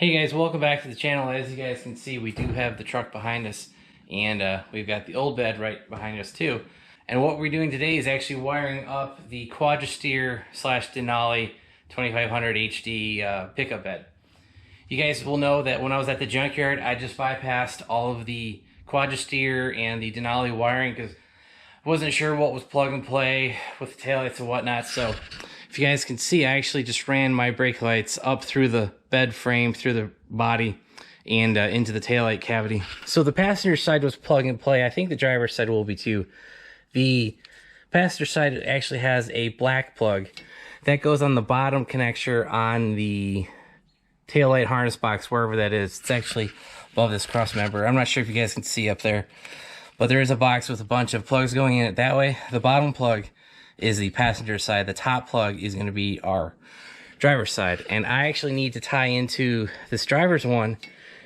Hey guys, welcome back to the channel. As you guys can see, we do have the truck behind us, and we've got the old bed right behind us too. And what we're doing today is actually wiring up the Quadrasteer / Denali 2500 HD pickup bed. You guys will know that when I was at the junkyard, I just bypassed all of the Quadrasteer and the Denali wiring because I wasn't sure what was plug and play with the taillights and whatnot. So if you guys can see, I actually just ran my brake lights up through the bed frame, through the body, and into the taillight cavity. So the passenger side was plug and play. I think the driver's side will be too. The passenger side actually has a black plug that goes on the bottom connector on the taillight harness box, wherever that is. It's actually above this cross member. I'm not sure if you guys can see up there, but there is a box with a bunch of plugs going in it that way. The bottom plug is the passenger side. The top plug is going to be our driver's side. And I actually need to tie into this driver's one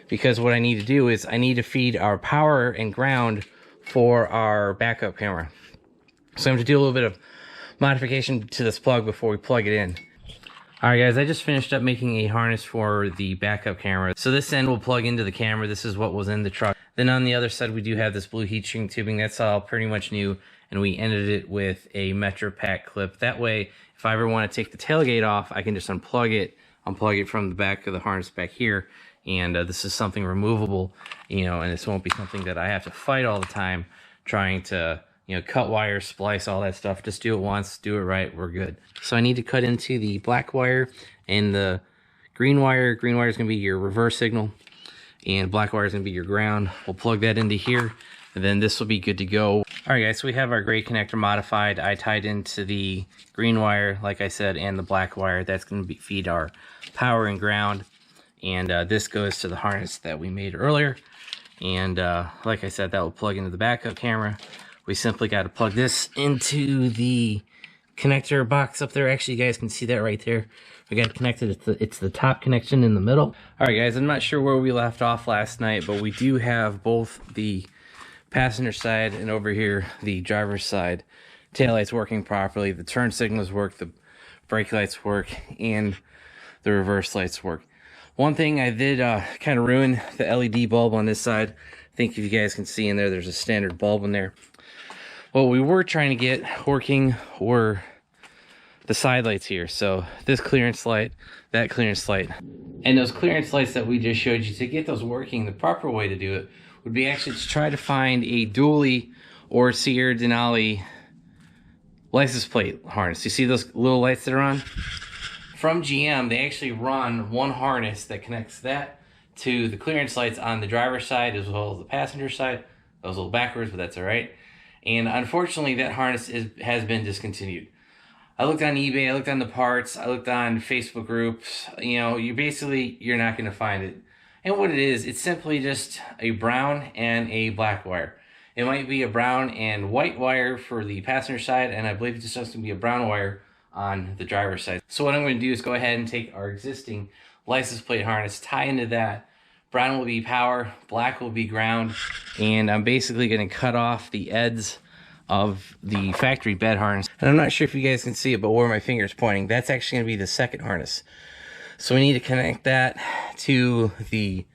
because what I need to do is I need to feed our power and ground for our backup camera. So I'm going to do a little bit of modification to this plug before we plug it in. Alright guys, I just finished up making a harness for the backup camera. So this end will plug into the camera. This is what was in the truck. Then on the other side we do have this blue heat shrink tubing. That's all pretty much new. And we ended it with a Metro Pack clip. That way, if I ever want to take the tailgate off, I can just unplug it from the back of the harness back here. And this is something removable, you know, and this won't be something that I have to fight all the time trying to, you know, cut wires, splice, all that stuff. Just do it once, do it right, we're good. So I need to cut into the black wire and the green wire. Green wire is going to be your reverse signal, and black wire is going to be your ground. We'll plug that into here, and then this will be good to go. Alright guys, so we have our gray connector modified. I tied into the green wire, like I said, and the black wire. That's going to feed our power and ground. And this goes to the harness that we made earlier. And like I said, that will plug into the backup camera. We simply got to plug this into the connector box up there. Actually, you guys can see that right there. We got it connected. It's the top connection in the middle. Alright guys, I'm not sure where we left off last night, but we do have both the passenger side and over here the driver's side taillights working properly. The turn signals work, the brake lights work, and the reverse lights work. One thing I did kind of ruin the LED bulb on this side. I think if you guys can see in there, there's a standard bulb in there. What we were trying to get working were the side lights here. So this clearance light, that clearance light, and those clearance lights that we just showed you. To get those working, the proper way to do it would be actually to try to find a dually or Sierra Denali license plate harness. You see those little lights that are on? From GM, they actually run one harness that connects that to the clearance lights on the driver's side as well as the passenger side. That was a little backwards, but that's all right. And unfortunately, that harness has been discontinued. I looked on eBay, I looked on the parts, I looked on Facebook groups. You know, you're not going to find it. And what it is, it's simply just a brown and a black wire. It might be a brown and white wire for the passenger side, and I believe it's just going to be a brown wire on the driver's side. So what I'm going to do is go ahead and take our existing license plate harness, tie into that. Brown will be power, black will be ground, and I'm basically going to cut off the ends of the factory bed harness. And I'm not sure if you guys can see it, but where my finger is pointing, that's actually going to be the second harness. So we need to connect that to the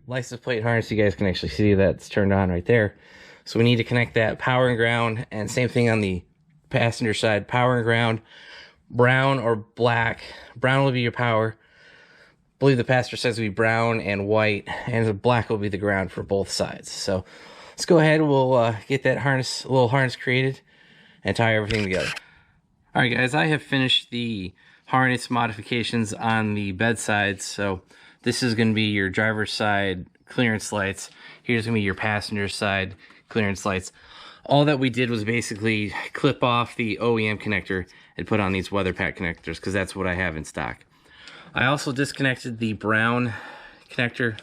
license plate harness. You guys can actually see that's turned on right there. So we need to connect that power and ground, and same thing on the passenger side, power and ground, brown or black. Brown will be your power. I believe the passenger side will be brown and white, and the black will be the ground for both sides. So let's go ahead, we'll get that harness, little harness created, and tie everything together. Alright guys, I have finished the harness modifications on the bed sides. So this is going to be your driver's side clearance lights. Here's going to be your passenger side clearance lights. All that we did was basically clip off the OEM connector and put on these weather pack connectors because that's what I have in stock. I also disconnected the brown connector,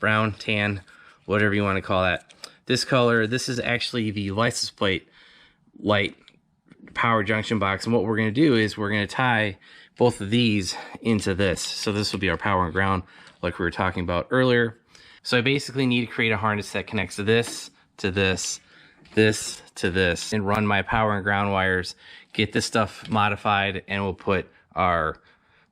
brown, tan, whatever you want to call that. This color, this is actually the license plate light power junction box, and what we're going to do is we're going to tie both of these into this. So this will be our power and ground like we were talking about earlier. So I basically need to create a harness that connects this to this, this to this, and run my power and ground wires, get this stuff modified, and we'll put our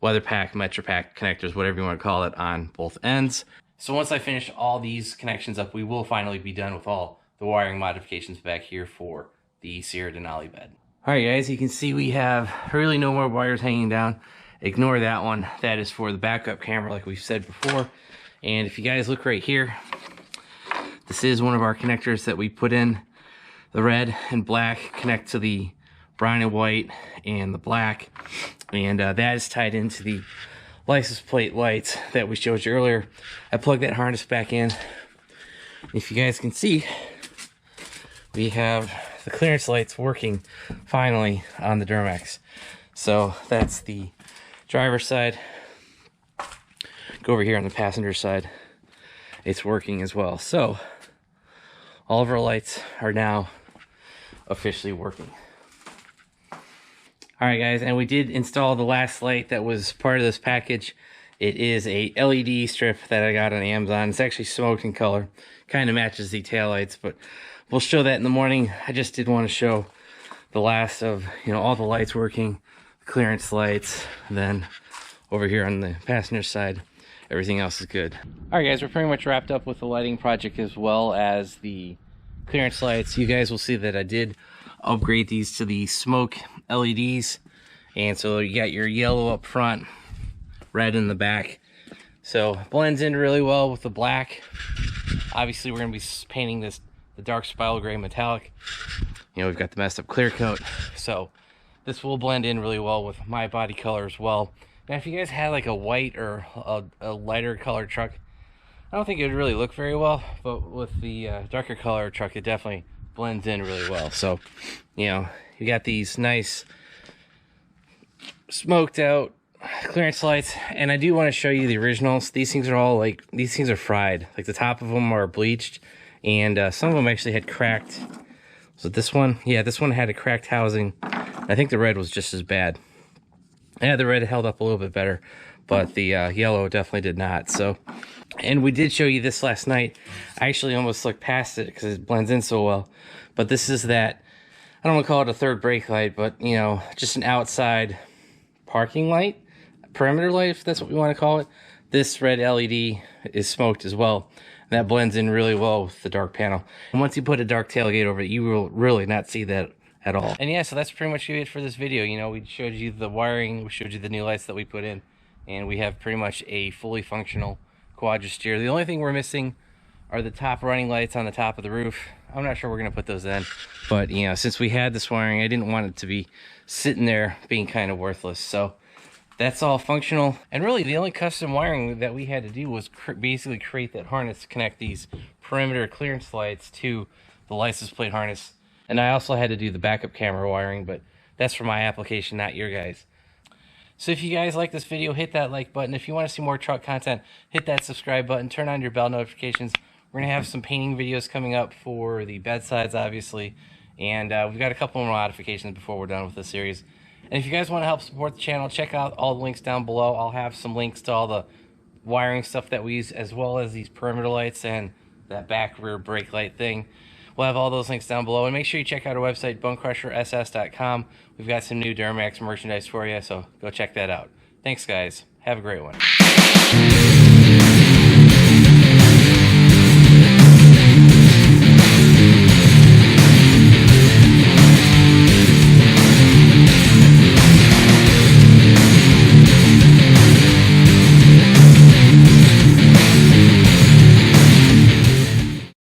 weather pack, metro pack connectors, whatever you want to call it, on both ends. So once I finish all these connections up, we will finally be done with all the wiring modifications back here for the Sierra Denali bed. All right, guys, you can see we have really no more wires hanging down. Ignore that one. That is for the backup camera, like we've said before. And if you guys look right here, this is one of our connectors that we put in. The red and black connect to the brown and white and the black. And that is tied into the license plate lights that we showed you earlier. I plugged that harness back in. If you guys can see, we have the clearance lights working finally on the Duramax. So that's the driver's side. Go over here on the passenger side. It's working as well. So all of our lights are now officially working. All right, guys, and we did install the last light that was part of this package. It is a LED strip that I got on Amazon. It's actually smoked in color. Kind of matches the taillights, but we'll show that in the morning. I just did want to show the last of, all the lights working, clearance lights, and then over here on the passenger side, everything else is good. All right, guys, we're pretty much wrapped up with the lighting project as well as the clearance lights. You guys will see that I did upgrade these to the smoke LEDs, and so you got your yellow up front, red in the back, so it blends in really well with the black. Obviously we're going to be painting this the dark spiral gray metallic. We've got the messed up clear coat, so this will blend in really well with my body color as well. Now if you guys had like a white or a lighter colored truck, I don't think it would really look very well, but with the darker color truck, it definitely blends in really well. So you got these nice smoked out clearance lights, and I do want to show you the originals. These things are all these things are fried. Like the top of them are bleached, and some of them actually had cracked. So this one, yeah, this one had a cracked housing. I think the red was just as bad. Yeah, the red held up a little bit better, but the yellow definitely did not. So, and we did show you this last night. I actually almost looked past it because it blends in so well. But this is that, I don't want to call it a third brake light, but just an outside parking light, perimeter light, if that's what we want to call it. This red LED is smoked as well. And that blends in really well with the dark panel. And once you put a dark tailgate over it, you will really not see that at all. And yeah, so that's pretty much it for this video. We showed you the wiring, we showed you the new lights that we put in, and we have pretty much a fully functional Quadrasteer. The only thing we're missing are the top running lights on the top of the roof. I'm not sure we're gonna put those in, but since we had this wiring, I didn't want it to be sitting there being kind of worthless. So that's all functional, and really the only custom wiring that we had to do was basically create that harness to connect these perimeter clearance lights to the license plate harness. And I also had to do the backup camera wiring, but that's for my application, not your guys. So if you guys like this video, hit that like button. If you want to see more truck content, hit that subscribe button, turn on your bell notifications. We're going to have some painting videos coming up for the bedsides, obviously. And we've got a couple more modifications before we're done with this series. And if you guys want to help support the channel, check out all the links down below. I'll have some links to all the wiring stuff that we use, as well as these perimeter lights and that back rear brake light thing. We'll have all those links down below. And make sure you check out our website, BonecrrusherSS.com. We've got some new Duramax merchandise for you, so go check that out. Thanks, guys. Have a great one.